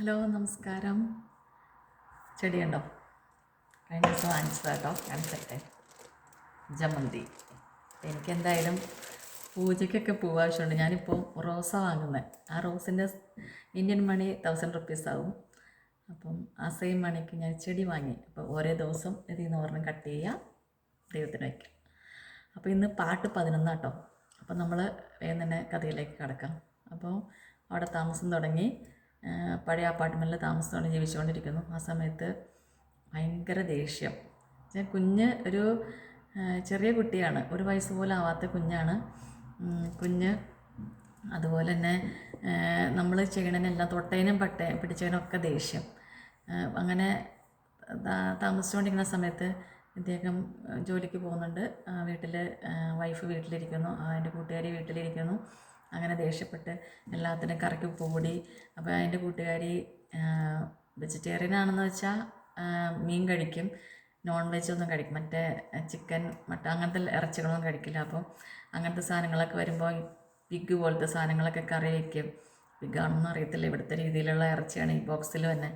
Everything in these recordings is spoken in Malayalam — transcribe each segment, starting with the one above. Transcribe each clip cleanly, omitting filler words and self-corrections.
ഹലോ നമസ്കാരം. ചെടിയുണ്ടോ? കഴിഞ്ഞ ദിവസം വാങ്ങിച്ചതാട്ടോ, കാണിച്ചട്ടെ. ജമന്തി. എനിക്കെന്തായാലും പൂജയ്ക്കൊക്കെ പൂവ് ആവശ്യമുണ്ട്. ഞാനിപ്പോൾ റോസ വാങ്ങുന്നത്. ആ റോസിൻ്റെ ഇന്ത്യൻ മണി 1000 റുപ്പീസ് ആവും. അപ്പം ആ സെയിം മണിക്ക് ഞാൻ ചെടി വാങ്ങി. അപ്പോൾ ഓരോ ദിവസം ഇതിൽ നിന്ന് ഒരെണ്ണം കട്ട് ചെയ്യുക, ദൈവത്തിന് വയ്ക്കുക. അപ്പോൾ ഇന്ന് പാട്ട് 11 കേട്ടോ. അപ്പോൾ നമ്മൾ വേഗം തന്നെ കഥയിലേക്ക് കടക്കാം. അപ്പോൾ അവിടെ താമസം തുടങ്ങി. പഴയ അപ്പാർട്ട്മെൻറ്റിൽ താമസം തുടങ്ങി ജീവിച്ചുകൊണ്ടിരിക്കുന്നു. ആ സമയത്ത് ഭയങ്കര ദേഷ്യം. കുഞ്ഞ് ഒരു ചെറിയ കുട്ടിയാണ്, 1 വയസ്സ് പോലും ആവാത്ത കുഞ്ഞാണ്. കുഞ്ഞ് അതുപോലെ തന്നെ നമ്മൾ ചെയ്യണതിനെല്ലാം തൊട്ടതിനും പിടിച്ചതിനൊക്കെ ദേഷ്യം. അങ്ങനെ താമസിച്ചുകൊണ്ടിരിക്കുന്ന സമയത്ത് ഇദ്ദേഹം ജോലിക്ക് പോകുന്നുണ്ട്. വീട്ടിൽ വൈഫ് വീട്ടിലിരിക്കുന്നു, എൻ്റെ കൂട്ടുകാരി വീട്ടിലിരിക്കുന്നു. അങ്ങനെ ദേഷ്യപ്പെട്ട് എല്ലാത്തിനും കറിക്ക് ഉപ്പ് കൂടി. അപ്പോൾ എൻ്റെ കൂട്ടുകാരി വെജിറ്റേറിയൻ ആണെന്ന് വെച്ചാൽ മീൻ കഴിക്കും, നോൺ വെജ് ഒന്നും കഴിക്കും, മറ്റേ ചിക്കൻ അങ്ങനത്തെ ഇറച്ചികളൊന്നും കഴിക്കില്ല. അപ്പം അങ്ങനത്തെ സാധനങ്ങളൊക്കെ വരുമ്പോൾ പിഗ് പോലത്തെ സാധനങ്ങളൊക്കെ കറി വയ്ക്കും. പിഗാണെന്നൊന്നും അറിയത്തില്ല, ഇവിടുത്തെ രീതിയിലുള്ള ഇറച്ചിയാണ് ഈ ബോക്സിൽ തന്നെ.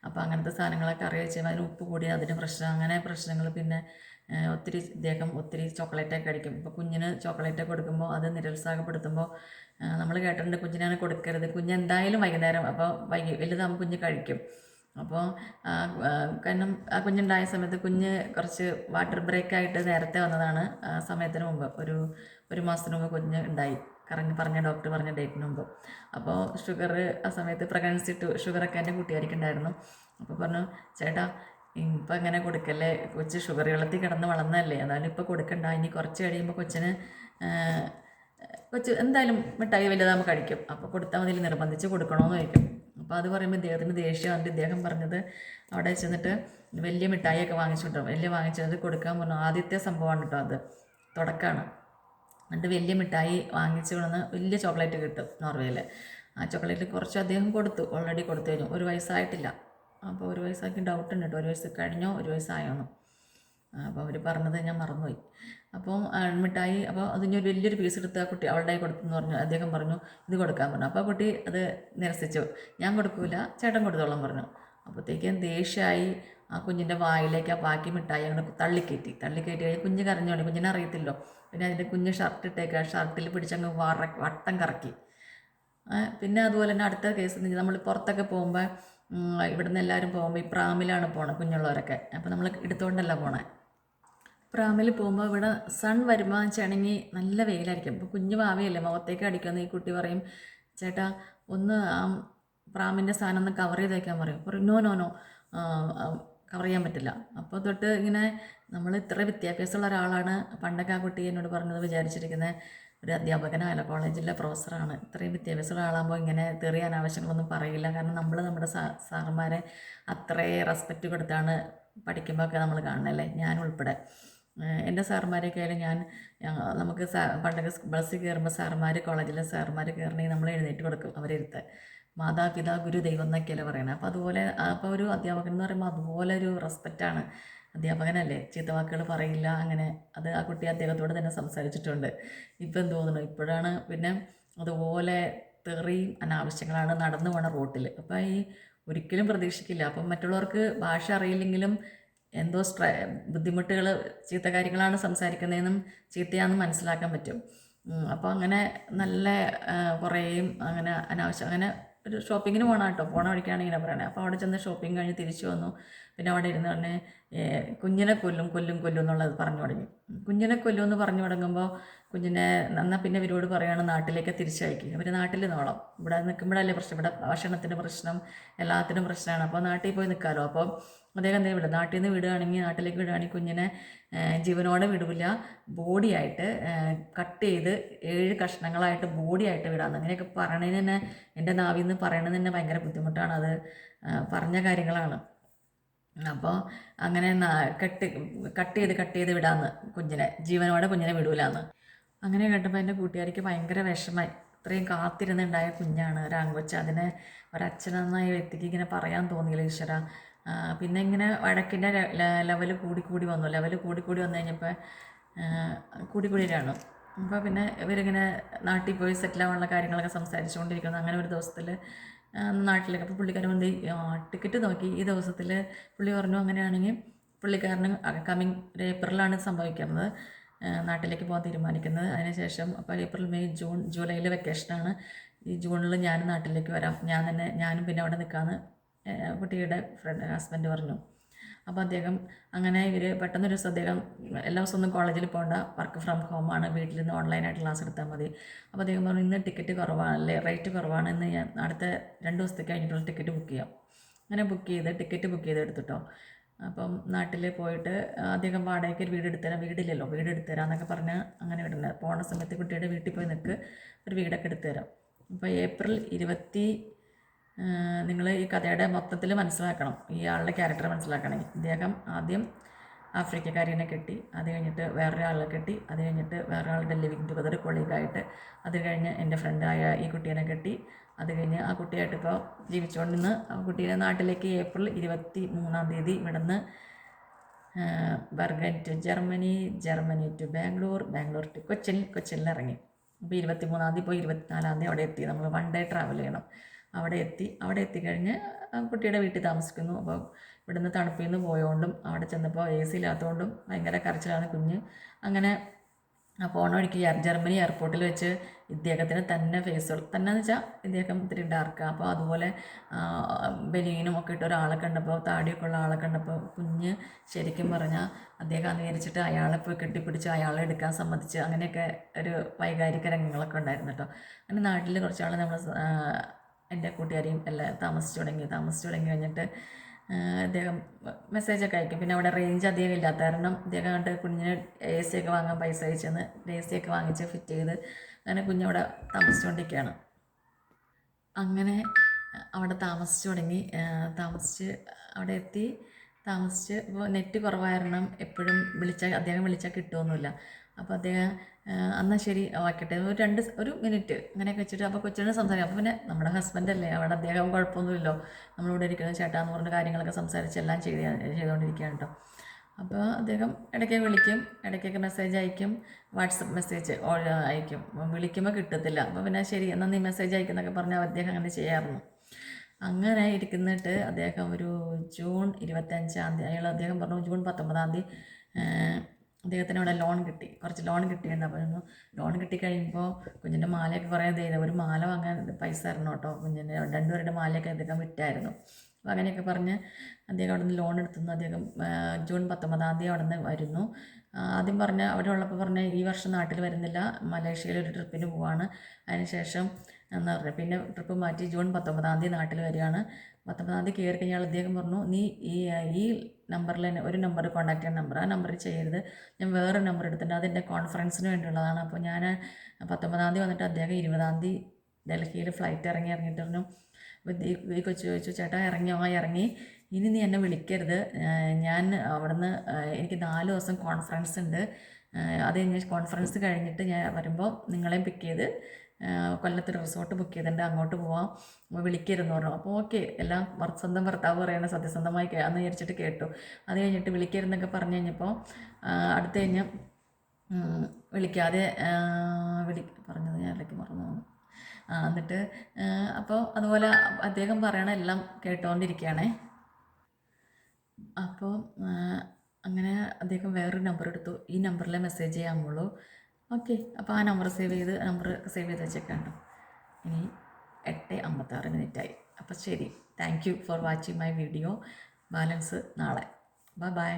അപ്പോൾ അങ്ങനത്തെ സാധനങ്ങളൊക്കെ കറി വെച്ചാൽ അതിന് ഉപ്പ് കൂടി അതിന് പ്രശ്നം, അങ്ങനെ പ്രശ്നങ്ങൾ. പിന്നെ ഒത്തിരി ചോക്ലേറ്റൊക്കെ കഴിക്കും. ഇപ്പോൾ കുഞ്ഞിന് ചോക്ലേറ്റൊക്കെ കൊടുക്കുമ്പോൾ അത് നിരുത്സാഹപ്പെടുത്തുമ്പോൾ നമ്മൾ കേട്ടിട്ടുണ്ട് കുഞ്ഞിനാണ് കൊടുക്കരുത്. കുഞ്ഞ് എന്തായാലും വൈകുന്നേരം അപ്പോൾ വലുതാകുമ്പോൾ കുഞ്ഞ് കഴിക്കും. അപ്പോൾ കാരണം ആ കുഞ്ഞുണ്ടായ സമയത്ത് കുഞ്ഞ് കുറച്ച് വാട്ടർ ബ്രേക്കായിട്ട് നേരത്തെ വന്നതാണ്. സമയത്തിന് മുമ്പ് ഒരു മാസത്തിന് മുമ്പ് കുഞ്ഞ് ഉണ്ടായി, ഡോക്ടർ പറഞ്ഞ ഡേറ്റിന് മുമ്പ്. അപ്പോൾ ഷുഗർ ആ സമയത്ത് പ്രഗ്നൻസി ഷുഗറൊക്കെ എൻ്റെ കുട്ടിയായിരിക്കുന്നുണ്ടായിരുന്നു. അപ്പോൾ പറഞ്ഞു, ചേട്ടാ ഇപ്പം എങ്ങനെ കൊടുക്കല്ലേ, കൊച്ച് ഷുഗർ വെള്ളത്തിൽ കിടന്ന് വളർന്നതല്ലേ, എന്നാലും ഇപ്പോൾ കൊടുക്കണ്ട, ഇനി കുറച്ച് കഴിയുമ്പോൾ കൊച്ച് എന്തായാലും മിഠായി വലുതാകുമ്പോൾ കഴിക്കും, അപ്പോൾ കൊടുത്താൽ മതി, നിർബന്ധിച്ച് കൊടുക്കണമെന്ന് ചോദിക്കും. അപ്പോൾ അത് പറയുമ്പോൾ ഇദ്ദേഹത്തിന് ദേഷ്യം വന്നിട്ട് ഇദ്ദേഹം പറഞ്ഞത് അവിടെ ചെന്നിട്ട് വലിയ മിഠായിയൊക്കെ വാങ്ങിച്ചിട്ടുണ്ടോ, വലിയ വാങ്ങിച്ചത് കൊടുക്കാൻ പറഞ്ഞു. ആദ്യത്തെ സംഭവമാണ് കേട്ടോ അത്, തുടക്കമാണ്. എന്നിട്ട് വലിയ മിഠായി വാങ്ങിച്ചു കൊണ്ടുവന്ന് വലിയ ചോക്ലേറ്റ് കിട്ടും നോർവേയിൽ. ആ ചോക്ലേറ്റ് കുറച്ച് അദ്ദേഹം ഓൾറെഡി കൊടുത്തു കഴിഞ്ഞു. 1 വയസ്സായിട്ടില്ല. അപ്പോൾ 1 വയസ്സാക്കി ഡൗട്ട് ഉണ്ട് കേട്ടോ, 1 വയസ്സ് കഴിഞ്ഞോ 1 വയസ്സായോന്ന്. അപ്പോൾ അവർ പറഞ്ഞത് ഞാൻ മറന്നുപോയി. അപ്പോൾ മിഠായി, അപ്പോൾ അതിന് വലിയൊരു പീസ് എടുത്ത് ആ കുട്ടി അവളുടെ കൊടുത്തെന്ന് പറഞ്ഞു. അദ്ദേഹം പറഞ്ഞു ഇത് കൊടുക്കാൻ പറഞ്ഞു. അപ്പോൾ ആ കുട്ടി അത് നിരസിച്ചു. ഞാൻ കൊടുക്കൂല, ചേട്ടൻ കൊടുത്തോളം പറഞ്ഞു. അപ്പോഴത്തേക്കും ദേഷ്യമായി ആ കുഞ്ഞിൻ്റെ വായിലേക്ക് ആ ബാക്കി മിഠായി അങ്ങനെ തള്ളിക്കയറ്റി കഴിഞ്ഞ് കുഞ്ഞ് കരഞ്ഞോണ്ട്, കുഞ്ഞിനെ അറിയത്തില്ലോ. പിന്നെ അതിൻ്റെ കുഞ്ഞ് ഷർട്ട് ഇട്ടേക്കുക, ഷർട്ടിൽ പിടിച്ചങ്ങ് വട്ടം കറക്കി. പിന്നെ അതുപോലെ തന്നെ അടുത്ത കേസ്, നമ്മൾ പുറത്തൊക്കെ പോകുമ്പോൾ ഇവിടുന്ന് എല്ലാവരും പോകുമ്പോൾ ഈ പ്രാമിലാണ് പോണത് കുഞ്ഞുള്ളവരൊക്കെ. അപ്പോൾ നമ്മൾ എടുത്തുകൊണ്ടല്ല പോണേ. പ്രാമിൽ പോകുമ്പോൾ ഇവിടെ സൺ വരുമ്പോൾ ചണങ്ങി നല്ല വെയിലായിരിക്കും. അപ്പോൾ കുഞ്ഞു ഭാവിയല്ലേ, മുഖത്തേക്ക് അടിക്കുമെന്ന് ഈ കുട്ടി പറയും, ചേട്ടാ ഒന്ന് ആ പ്രാമിൻ്റെ സാധനം ഒന്ന് കവർ ചെയ്ത് വയ്ക്കാൻ പറയും. നോ കവർ ചെയ്യാൻ പറ്റില്ല. അപ്പോൾ തൊട്ട് ഇങ്ങനെ നമ്മൾ ഇത്ര വിദ്യാഭ്യാസമുള്ള ഒരാളാണ്. പണ്ടൊക്കെ ആ കുട്ടി എന്നോട് പറഞ്ഞത് വിചാരിച്ചിരിക്കുന്നത് ഒരു അധ്യാപകനായല്ലോ, കോളേജിലെ പ്രൊഫസറാണ്. ഇത്രയും വിദ്യാഭ്യാസമുള്ള ആളാകുമ്പോൾ ഇങ്ങനെ തെറിയ അനാവശ്യങ്ങളൊന്നും പറയില്ല. കാരണം നമ്മൾ നമ്മുടെ സാറന്മാരെ അത്രയും റെസ്പെക്റ്റ് കൊടുത്താണ് പഠിക്കുമ്പോഴൊക്കെ നമ്മൾ കാണണല്ലേ, ഞാൻ ഉൾപ്പെടെ. എൻ്റെ സാറുമാരൊക്കെ ആയാലും നമുക്ക് പണ്ടൊക്കെ ബസ്സിൽ കയറുമ്പോൾ കോളേജിലെ സാറുമാർ കയറണമെങ്കിൽ നമ്മൾ എഴുന്നേറ്റ് കൊടുക്കും, അവരെടുത്ത്. മാതാപിതാ ഗുരു ദൈവം എന്നൊക്കെയല്ലേ പറയണത്. അപ്പോൾ അതുപോലെ അപ്പോൾ ഒരു അധ്യാപകൻ എന്ന് പറയുമ്പോൾ അതുപോലെ ഒരു റെസ്പെക്റ്റാണ്. അധ്യാപകനല്ലേ, ചീത്തവാക്കുകൾ പറയില്ല. അങ്ങനെ അത് ആ കുട്ടി അദ്ദേഹത്തോട് തന്നെ സംസാരിച്ചിട്ടുണ്ട്. ഇപ്പം എന്ത് തോന്നുന്നു, ഇപ്പോഴാണ് പിന്നെ അതുപോലെ തെറിയും അനാവശ്യങ്ങളാണ് നടന്നു പോണ റോട്ടിൽ. അപ്പോൾ ഒരിക്കലും പ്രതീക്ഷിക്കില്ല. അപ്പം മറ്റുള്ളവർക്ക് ഭാഷ അറിയില്ലെങ്കിലും എന്തോ ബുദ്ധിമുട്ടുകൾ, ചീത്ത കാര്യങ്ങളാണ് സംസാരിക്കുന്നതെന്നും ചീത്തയാണെന്ന് മനസ്സിലാക്കാൻ പറ്റും. അപ്പോൾ അങ്ങനെ നല്ല കുറേയും അങ്ങനെ അനാവശ്യം, അങ്ങനെ ഒരു ഷോപ്പിങ്ങിന് പോകണം കേട്ടോ, പോണ വഴിക്കാണ് ഇങ്ങനെ പറയണത്. അപ്പോൾ അവിടെ ചെന്ന് ഷോപ്പിംഗ് കഴിഞ്ഞ് തിരിച്ചു വന്നു. പിന്നെ അവിടെ ഇരുന്ന് തന്നെ കുഞ്ഞിനെ കൊല്ലും എന്നുള്ളത് പറഞ്ഞു തുടങ്ങി. കുഞ്ഞിനെ കൊല്ലും എന്ന് പറഞ്ഞു തുടങ്ങുമ്പോൾ കുഞ്ഞിനെ എന്നാൽ പിന്നെ ഇവരോട് പറയുകയാണ് നാട്ടിലേക്ക് തിരിച്ചയക്കുക. ഇവർ നാട്ടിൽ നോളം, ഇവിടെ നിൽക്കുമ്പോഴല്ലേ പ്രശ്നം, ഇവിടെ ഭക്ഷണത്തിന് പ്രശ്നം, എല്ലാത്തിനും പ്രശ്നമാണ്. അപ്പോൾ നാട്ടിൽ പോയി നിൽക്കാമല്ലോ. അപ്പോൾ അദ്ദേഹം എന്തെങ്കിലും വിടും, നാട്ടിൽ നിന്ന് നാട്ടിലേക്ക് വിടുകയാണെങ്കിൽ കുഞ്ഞിനെ ജീവനോടെ വിടില്ല, ബോഡിയായിട്ട് കട്ട് ചെയ്ത് 7 കഷ്ണങ്ങളായിട്ട് ബോഡിയായിട്ട് വിടാമെന്ന്. അങ്ങനെയൊക്കെ പറയണതിന് തന്നെ, എൻ്റെ നാവിൽ നിന്ന് പറയണത് തന്നെ ഭയങ്കര ബുദ്ധിമുട്ടാണ്. അത് പറഞ്ഞ കാര്യങ്ങളാണ്. അപ്പോൾ അങ്ങനെ കട്ട് ചെയ്ത് വിടാമെന്ന്, ജീവനോടെ കുഞ്ഞിനെ വിടൂലാന്ന്. അങ്ങനെ കേട്ടപ്പോൾ എൻ്റെ കൂട്ടുകാരിക്ക് ഭയങ്കര വിഷമമായി. ഇത്രയും കാത്തിരുന്നുണ്ടായ കുഞ്ഞാണ്, ഒരാങ്കൊച്ച്. അതിനെ ഒരച്ഛനെന്ന വ്യക്തിക്ക് ഇങ്ങനെ പറയാൻ തോന്നിയില്ല, ഈശ്വര. പിന്നെ ഇങ്ങനെ വഴക്കിൻ്റെ ലെവൽ കൂടി വന്നു കഴിഞ്ഞപ്പോൾ കൂടിയാണ്. അപ്പോൾ പിന്നെ ഇവരിങ്ങനെ നാട്ടിൽ പോയി സെറ്റിലാവാനുള്ള കാര്യങ്ങളൊക്കെ സംസാരിച്ചുകൊണ്ടിരിക്കുന്നു. അങ്ങനെ ഒരു ദിവസത്തിൽ നാട്ടിലേക്ക്. അപ്പോൾ പുള്ളിക്കാരൻ വന്ന് ടിക്കറ്റ് നോക്കി ഈ ദിവസത്തിൽ പുള്ളി പറഞ്ഞു അങ്ങനെയാണെങ്കിൽ പുള്ളിക്കാരന് കമ്മിങ് ഒരു ഏപ്രിലാണ് സംഭവിക്കുന്നത്, നാട്ടിലേക്ക് പോകാൻ തീരുമാനിക്കുന്നത്. അതിനുശേഷം അപ്പോൾ ഏപ്രിൽ മെയ് ജൂൺ ജൂലൈയിൽ വെക്കേഷനാണ്. ഈ ജൂണിൽ ഞാൻ നാട്ടിലേക്ക് വരാം, ഞാനും പിന്നെ അവിടെ നിൽക്കാമെന്ന് കുട്ടിയുടെ ഹസ്ബൻഡ് പറഞ്ഞു. അപ്പോൾ അദ്ദേഹം അങ്ങനെ പെട്ടെന്നൊരു ദിവസം അദ്ദേഹം എല്ലാ ദിവസവും ഒന്നും കോളേജിൽ പോകേണ്ട, വർക്ക് ഫ്രം ഹോമാണ്, വീട്ടിൽ നിന്ന് ഓൺലൈനായിട്ട് ക്ലാസ് എടുത്താൽ മതി. അപ്പോൾ അദ്ദേഹം പറഞ്ഞു ഇന്ന് ടിക്കറ്റ് കുറവാണല്ലേ, റേറ്റ് കുറവാണ്, ഇന്ന് ഞാൻ അടുത്ത 2 ദിവസത്തേക്ക് കഴിഞ്ഞിട്ടുള്ള ടിക്കറ്റ് ബുക്ക് ചെയ്യാം. അങ്ങനെ ടിക്കറ്റ് ബുക്ക് ചെയ്ത് എടുത്തിട്ടോ. അപ്പം നാട്ടിൽ പോയിട്ട് അദ്ദേഹം വാടകയ്ക്ക് ഒരു വീട് എടുത്തുതരാം, വീടില്ലല്ലോ, വീട് എടുത്തുതരാം എന്നൊക്കെ പറഞ്ഞാൽ അങ്ങനെ വിടുന്നത്. പോണ സമയത്ത് കുട്ടിയുടെ വീട്ടിൽ പോയി നിൽക്ക്, ഒരു വീടൊക്കെ എടുത്തുതരാം. അപ്പോൾ ഏപ്രിൽ 20 നിങ്ങൾ ഈ കഥയുടെ മൊത്തത്തിൽ മനസ്സിലാക്കണം, ഈ ആളുടെ ക്യാരക്ടർ മനസ്സിലാക്കണം. ഇദ്ദേഹം ആദ്യം ആഫ്രിക്കക്കാരിനെ കെട്ടി, അത് കഴിഞ്ഞിട്ട് വേറൊരാളെ കെട്ടി, അത് കഴിഞ്ഞിട്ട് വേറൊരാളുടെ ലിവിങ് ടുഗദർ കൊളീഗായിട്ട്, അത് കഴിഞ്ഞ് എൻ്റെ ഫ്രണ്ടായ ഈ കുട്ടീനെ കെട്ടി, അത് കഴിഞ്ഞ് ആ കുട്ടിയായിട്ട് ഇപ്പോൾ ജീവിച്ചുകൊണ്ടിരുന്ന് ആ കുട്ടീനെ നാട്ടിലേക്ക് ഏപ്രിൽ 23-ാം തീയതി ഇവിടുന്ന് Bergen to Germany, Germany to Bangalore to കൊച്ചിനിൽ ഇറങ്ങി. അപ്പോൾ 23-ാം തീയതി പോയി 24-ാം തീയതി അവിടെ എത്തി. നമ്മൾ 1 ഡേ ട്രാവൽ ചെയ്യണം. അവിടെ എത്തിക്കഴിഞ്ഞ് കുട്ടിയുടെ വീട്ടിൽ താമസിക്കുന്നു. അപ്പോൾ ഇവിടുന്ന് തണുപ്പിൽ നിന്ന് പോയതുകൊണ്ടും അവിടെ ചെന്നപ്പോൾ AC ഇല്ലാത്തതുകൊണ്ടും ഭയങ്കര കരച്ചിലാണ് കുഞ്ഞ്. അങ്ങനെ പോണ വഴിക്ക് ജർമ്മനി എയർപോർട്ടിൽ വെച്ച് ഇദ്ദേഹത്തിന് തന്നെ തന്നെ എന്ന് വെച്ചാൽ ഇദ്ദേഹം ഇത്തിരി ഡാർക്കാണ്. അപ്പോൾ അതുപോലെ ബനിയനും ഒക്കെ ഇട്ട് ഒരാളെ കണ്ടപ്പോൾ, താടിയൊക്കെ ഉള്ള ആളെ കണ്ടപ്പോൾ കുഞ്ഞ് ശരിക്കും പറഞ്ഞാൽ അദ്ദേഹം അംഗീകരിച്ചിട്ട് അയാളെ പോയി കെട്ടിപ്പിടിച്ച് അയാളെ എടുക്കാൻ സമ്മതിച്ച്, അങ്ങനെയൊക്കെ ഒരു വൈകാരിക രംഗങ്ങളൊക്കെ ഉണ്ടായിരുന്നു കേട്ടോ. അങ്ങനെ നാട്ടിൽ കുറച്ചാൾ നമ്മൾ എൻ്റെ കൂട്ടുകാരെയും എല്ലാം താമസിച്ചു തുടങ്ങി കഴിഞ്ഞിട്ട് അദ്ദേഹം മെസ്സേജൊക്കെ അയക്കും. പിന്നെ അവിടെ റേഞ്ച് അധികം ഇല്ലാത്ത കാരണം അദ്ദേഹം കണ്ട് കുഞ്ഞിന് AC ഒക്കെ വാങ്ങാൻ പൈസ അയച്ചെന്ന് AC ഒക്കെ വാങ്ങിച്ച് ഫിറ്റ് ചെയ്ത് അങ്ങനെ കുഞ്ഞവിടെ താമസിച്ചുകൊണ്ടിരിക്കുകയാണ്. അങ്ങനെ അവിടെ താമസിച്ച് തുടങ്ങി. അവിടെ എത്തി ഇപ്പോൾ നെറ്റ് കുറവായിരുന്നു, എപ്പോഴും അദ്ദേഹം വിളിച്ചാൽ കിട്ടുമൊന്നുമില്ല. അപ്പോൾ അദ്ദേഹം എന്നാൽ ശരി വയ്ക്കട്ടെ, ഒരു മിനിറ്റ് അങ്ങനെയൊക്കെ വെച്ചിട്ട് അപ്പോൾ കൊച്ചിനോട് സംസാരിക്കും. അപ്പോൾ പിന്നെ നമ്മുടെ ഹസ്ബൻഡല്ലേ, അവിടെ അദ്ദേഹം കുഴപ്പമൊന്നുമില്ലോ, നമ്മളിവിടെ ഇരിക്കുന്നത് ചേട്ടാന്ന് പറഞ്ഞ കാര്യങ്ങളൊക്കെ സംസാരിച്ച് എല്ലാം ചെയ്തുകൊണ്ടിരിക്കുകയാണ് കേട്ടോ. അപ്പോൾ അദ്ദേഹം ഇടയ്ക്കൊക്കെ വിളിക്കും, ഇടയ്ക്കൊക്കെ മെസ്സേജ് അയക്കും, വാട്സപ്പ് മെസ്സേജ് അയക്കും. വിളിക്കുമ്പോൾ കിട്ടത്തില്ല. അപ്പോൾ പിന്നെ ശരി എന്നാൽ നീ മെസ്സേജ് അയക്കുന്നൊക്കെ പറഞ്ഞാൽ അദ്ദേഹം അങ്ങനെ ചെയ്യാറുണ്ട്. അങ്ങനെ ഇരിക്കുന്നിട്ട് അദ്ദേഹം ഒരു ജൂൺ 25-ാം തീയതി അദ്ദേഹം പറഞ്ഞു ജൂൺ 19-ാം തീയതി അദ്ദേഹത്തിന് അവിടെ കുറച്ച് ലോൺ കിട്ടിയിരുന്നു. അപ്പോൾ ലോൺ കിട്ടിക്കഴിയുമ്പോൾ കുഞ്ഞിൻ്റെ മാലയൊക്കെ കുറേ ഒരു മാല വാങ്ങാൻ പൈസ തരണം കേട്ടോ. കുഞ്ഞിൻ്റെ 2 പേരുടെ മാലയൊക്കെ അദ്ദേഹം വിറ്റായിരുന്നു. അപ്പോൾ അങ്ങനെയൊക്കെ പറഞ്ഞ് അദ്ദേഹം അവിടെ നിന്ന് ലോൺ എടുത്തുനിന്ന് അദ്ദേഹം ജൂൺ 19-ാം തീയതി അവിടെ നിന്ന് വരുന്നു. ആദ്യം അവിടെ ഉള്ളപ്പോൾ ഈ വർഷം നാട്ടിൽ വരുന്നില്ല, മലേഷ്യയിൽ ഒരു ട്രിപ്പിന് പോവാണ്. അതിനുശേഷം എന്ന് പറഞ്ഞു പിന്നെ ട്രിപ്പ് മാറ്റി ജൂൺ 19-ാം തീയതി നാട്ടിൽ വരികയാണ്. 19-ാം തീയതി കയറി കഴിഞ്ഞാൽ അദ്ദേഹം പറഞ്ഞു നീ ഈ നമ്പറിൽ തന്നെ ഒരു നമ്പർ കോൺടാക്ട് ചെയ്യുന്ന നമ്പർ, ആ നമ്പറിൽ ചെയ്യരുത്, ഞാൻ വേറൊരു നമ്പർ എടുത്തിട്ടുണ്ട്, അതെൻ്റെ കോൺഫറൻസിന് വേണ്ടിയുള്ളതാണ്. അപ്പോൾ ഞാൻ 19-ാം തീയതി വന്നിട്ട് അദ്ദേഹം 20-ാം തീയതി ഡൽഹിയിൽ ഫ്ലൈറ്റ് ഇറങ്ങിയിട്ട് പറഞ്ഞു. ഈ കൊച്ചു ചോദിച്ചു ചേട്ടാ ഇറങ്ങി, ഇനി നീ എന്നെ വിളിക്കരുത്, ഞാൻ അവിടുന്ന് എനിക്ക് 4 ദിവസം കോൺഫറൻസ് ഉണ്ട്, അത് കഴിഞ്ഞ് കോൺഫറൻസ് കഴിഞ്ഞിട്ട് ഞാൻ വരുമ്പോൾ നിങ്ങളെയും പിക്ക് ചെയ്ത് കൊല്ലത്ത് റിസോർട്ട് ബുക്ക് ചെയ്തിട്ടുണ്ട്, അങ്ങോട്ട് പോവാം, വിളിക്കരുതെന്ന് പറഞ്ഞു. അപ്പോൾ ഓക്കെ, എല്ലാം സ്വന്തം ഭർത്താവ് പറയണ സത്യസന്ധമായി എന്ന് വിചാരിച്ചിട്ട് കേട്ടു. അത് കഴിഞ്ഞിട്ട് വിളിക്കരുതെന്നൊക്കെ പറഞ്ഞു കഴിഞ്ഞപ്പോൾ അടുത്ത് കഴിഞ്ഞ് വിളിക്കാതെ പറഞ്ഞത് ഞാൻ ഇടയ്ക്ക് മറന്നു പോകുന്നു. എന്നിട്ട് അപ്പോൾ അതുപോലെ അദ്ദേഹം പറയണ എല്ലാം കേട്ടുകൊണ്ടിരിക്കുകയാണേ. അപ്പോൾ അങ്ങനെ അദ്ദേഹം വേറൊരു നമ്പർ എടുത്തു, ഈ നമ്പറിലെ മെസ്സേജ് ചെയ്യാമുള്ളൂ. ഓക്കെ, അപ്പോൾ ആ നമ്പർ സേവ് ചെയ്ത് വെച്ചേക്കാണ്ടോ. ഇനി 8:56 മിനിറ്റായി. അപ്പോൾ ശരി, thank you for watching my video. Balance നാളെ. ബൈ.